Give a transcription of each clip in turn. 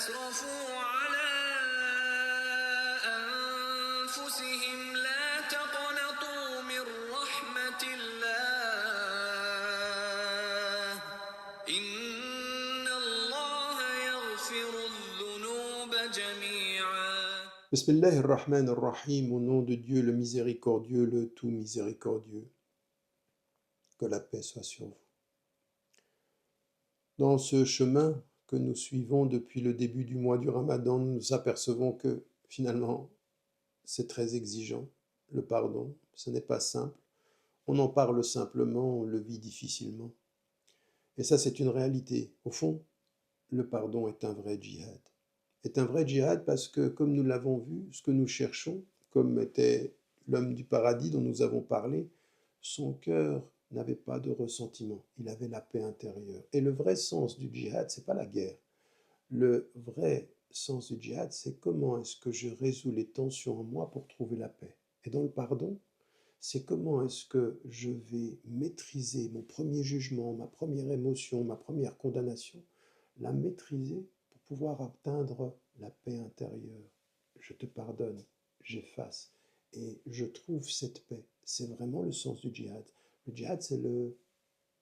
أسرفوا على أنفسهم لا تقنطوا من رحمة الله إن الله يغفر الذنوب جميعا. Bismillah ar-Rahman ar-Rahim, au nom de Dieu le miséricordieux, le tout miséricordieux. Que la paix soit sur vous. Dans ce chemin que nous suivons depuis le début du mois du Ramadan, nous apercevons que finalement c'est très exigeant. Le pardon, ce n'est pas simple. On en parle simplement, on le vit difficilement. Et ça, c'est une réalité. Au fond, le pardon est un vrai djihad. Est un vrai djihad parce que, comme nous l'avons vu, ce que nous cherchons, comme était l'homme du paradis dont nous avons parlé, son cœur n'avait pas de ressentiment, il avait la paix intérieure. Et le vrai sens du djihad, c'est pas la guerre. Le vrai sens du djihad, c'est comment est-ce que je résous les tensions en moi pour trouver la paix. Et dans le pardon, c'est comment est-ce que je vais maîtriser mon premier jugement, ma première émotion, ma première condamnation, la maîtriser pour pouvoir atteindre la paix intérieure. Je te pardonne, j'efface et je trouve cette paix. C'est vraiment le sens du djihad. Le djihad, c'est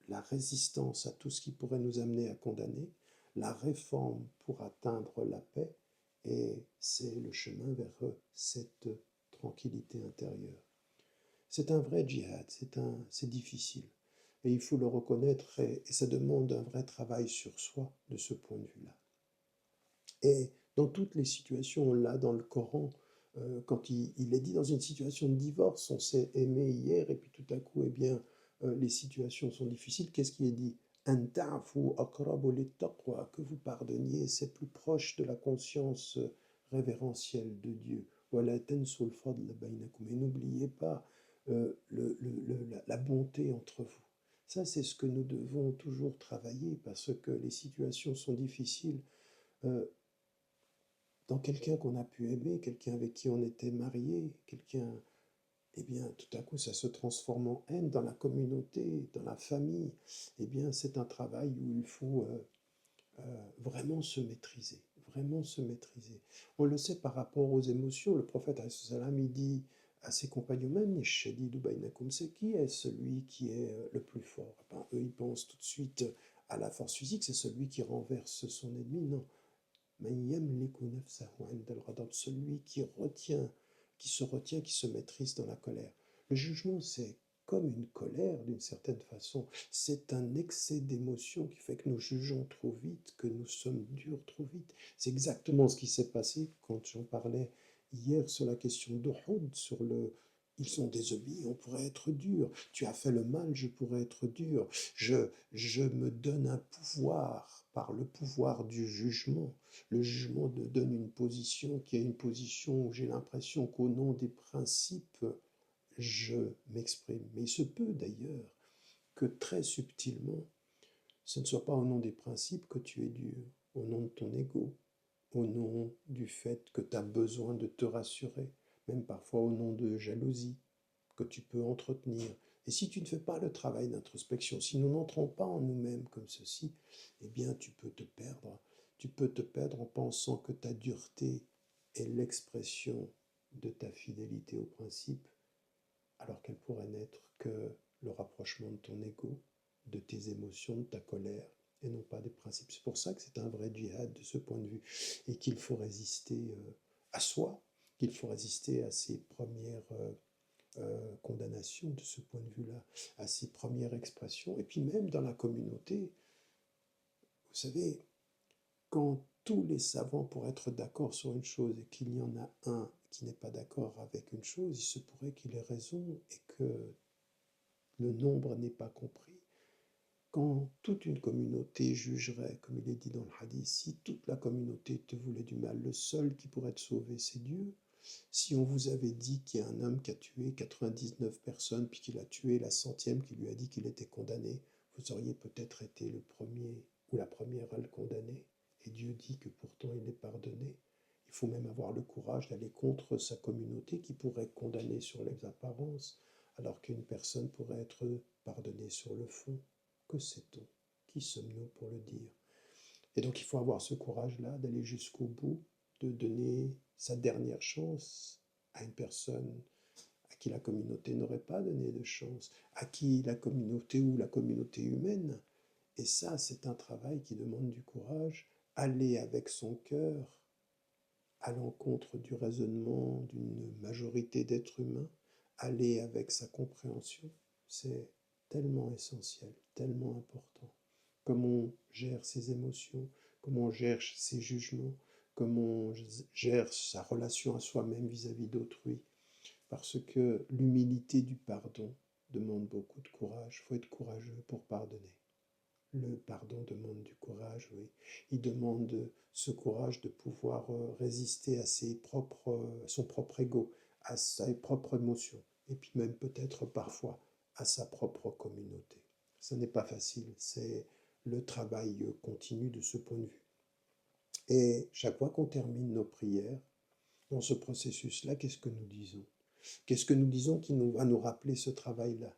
la résistance à tout ce qui pourrait nous amener à condamner, la réforme pour atteindre la paix, et c'est le chemin vers cette tranquillité intérieure. C'est un vrai djihad, c'est difficile, et il faut le reconnaître, et ça demande un vrai travail sur soi de ce point de vue-là. Et dans toutes les situations, on l'a dans le Coran, quand il est dit dans une situation de divorce, on s'est aimé hier, et puis tout à coup, eh bien, les situations sont difficiles. Qu'est-ce qui est dit? Que vous pardonniez, c'est plus proche de la conscience révérentielle de Dieu. Et n'oubliez pas la bonté entre vous. Ça, c'est ce que nous devons toujours travailler parce que les situations sont difficiles. Dans quelqu'un qu'on a pu aimer, quelqu'un avec qui on était marié, quelqu'un, eh bien, tout à coup, ça se transforme en haine dans la communauté, dans la famille. Eh bien, c'est un travail où il faut vraiment se maîtriser, vraiment se maîtriser. On le sait par rapport aux émotions. Le prophète, il dit à ses compagnons, même c'est qui est celui qui est le plus fort? Ben, eux, ils pensent tout de suite à la force physique, c'est celui qui renverse son ennemi. Non. Celui qui se retient, qui se maîtrise dans la colère. Le jugement, c'est comme une colère d'une certaine façon. C'est un excès d'émotion qui fait que nous jugeons trop vite, que nous sommes durs trop vite. C'est exactement ce qui s'est passé quand j'en parlais hier sur la question d'Uhud, sur le ils sont désobéis, on pourrait être dur. Tu as fait le mal, je pourrais être dur. Je me donne un pouvoir par le pouvoir du jugement. Le jugement me donne une position qui est une position où j'ai l'impression qu'au nom des principes, je m'exprime. Mais il se peut d'ailleurs que très subtilement, ce ne soit pas au nom des principes que tu es dur, au nom de ton ego, au nom du fait que tu as besoin de te rassurer, même parfois au nom de jalousie que tu peux entretenir. Et si tu ne fais pas le travail d'introspection, si nous n'entrons pas en nous-mêmes comme ceci, eh bien tu peux te perdre. Tu peux te perdre en pensant que ta dureté est l'expression de ta fidélité au principe, alors qu'elle pourrait n'être que le rapprochement de ton ego, de tes émotions, de ta colère, et non pas des principes. C'est pour ça que c'est un vrai djihad de ce point de vue, et qu'il faut résister à soi, qu'il faut résister à ses premières condamnations de ce point de vue-là, à ses premières expressions, et puis même dans la communauté. Vous savez, quand tous les savants pourraient être d'accord sur une chose et qu'il y en a un qui n'est pas d'accord avec une chose, il se pourrait qu'il ait raison et que le nombre n'est pas compris. Quand toute une communauté jugerait, comme il est dit dans le hadith, si toute la communauté te voulait du mal, le seul qui pourrait te sauver, c'est Dieu. Si on vous avait dit qu'il y a un homme qui a tué 99 personnes, puis qu'il a tué la centième, qui lui a dit qu'il était condamné, vous auriez peut-être été le premier ou la première à le condamner. Et Dieu dit que pourtant il est pardonné. Il faut même avoir le courage d'aller contre sa communauté qui pourrait condamner sur les apparences, alors qu'une personne pourrait être pardonnée sur le fond. Que sait-on? Qui sommes-nous pour le dire? Et donc il faut avoir ce courage-là d'aller jusqu'au bout, de donner sa dernière chance à une personne à qui la communauté n'aurait pas donné de chance, à qui la communauté ou la communauté humaine. Et ça, c'est un travail qui demande du courage, aller avec son cœur à l'encontre du raisonnement d'une majorité d'êtres humains, aller avec sa compréhension, c'est tellement essentiel, tellement important. Comment on gère ses émotions, comment on gère ses jugements, comment on gère sa relation à soi-même vis-à-vis d'autrui. Parce que l'humilité du pardon demande beaucoup de courage. Il faut être courageux pour pardonner. Le pardon demande du courage, oui. Il demande ce courage de pouvoir résister à son propre ego, à ses propres émotions, et puis même peut-être parfois à sa propre communauté. Ce n'est pas facile, c'est le travail continu de ce point de vue. Et chaque fois qu'on termine nos prières, dans ce processus-là, qu'est-ce que nous disons? Qu'est-ce que nous disons qui va nous rappeler ce travail-là?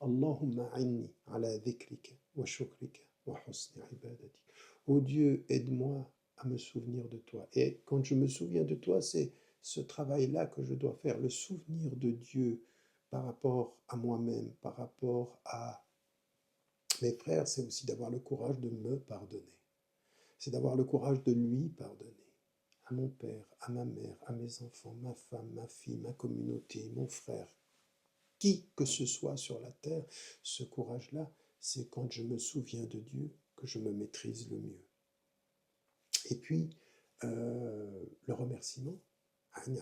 Allahumma inni ala dhikrika wa shukrika wa husni ibadatik. Oh Dieu, aide-moi à me souvenir de toi. Et quand je me souviens de toi, c'est ce travail-là que je dois faire, le souvenir de Dieu par rapport à moi-même, par rapport à mes frères, c'est aussi d'avoir le courage de me pardonner. C'est d'avoir le courage de lui pardonner. À mon père, à ma mère, à mes enfants, ma femme, ma fille, ma communauté, mon frère, qui que ce soit sur la terre, ce courage-là, c'est quand je me souviens de Dieu que je me maîtrise le mieux. Et puis, le remerciement, que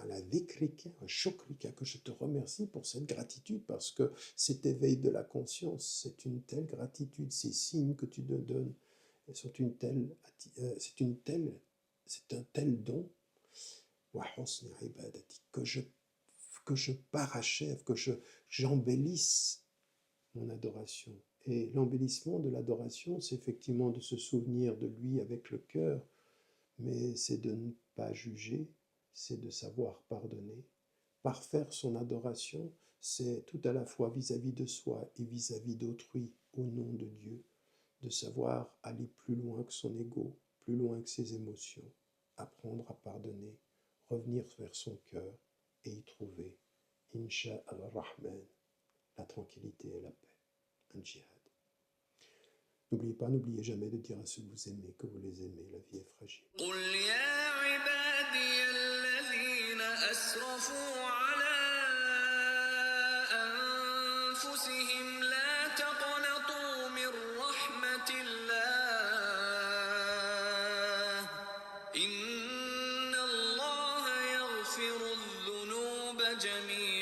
je te remercie pour cette gratitude, parce que cet éveil de la conscience, c'est une telle gratitude, ces signes que tu te donnes, c'est un tel don, que je parachève, j'embellisse mon adoration. Et l'embellissement de l'adoration, c'est effectivement de se souvenir de lui avec le cœur, mais c'est de ne pas juger, c'est de savoir pardonner. Parfaire son adoration, c'est tout à la fois vis-à-vis de soi et vis-à-vis d'autrui, au nom de Dieu, de savoir aller plus loin que son ego, plus loin que ses émotions, apprendre à pardonner, revenir vers son cœur et y trouver, Insha al-Rahman, la tranquillité et la paix, un djihad. N'oubliez jamais de dire à ceux que vous aimez que vous les aimez, la vie est fragile. إن الله يغفر الذنوب جميعا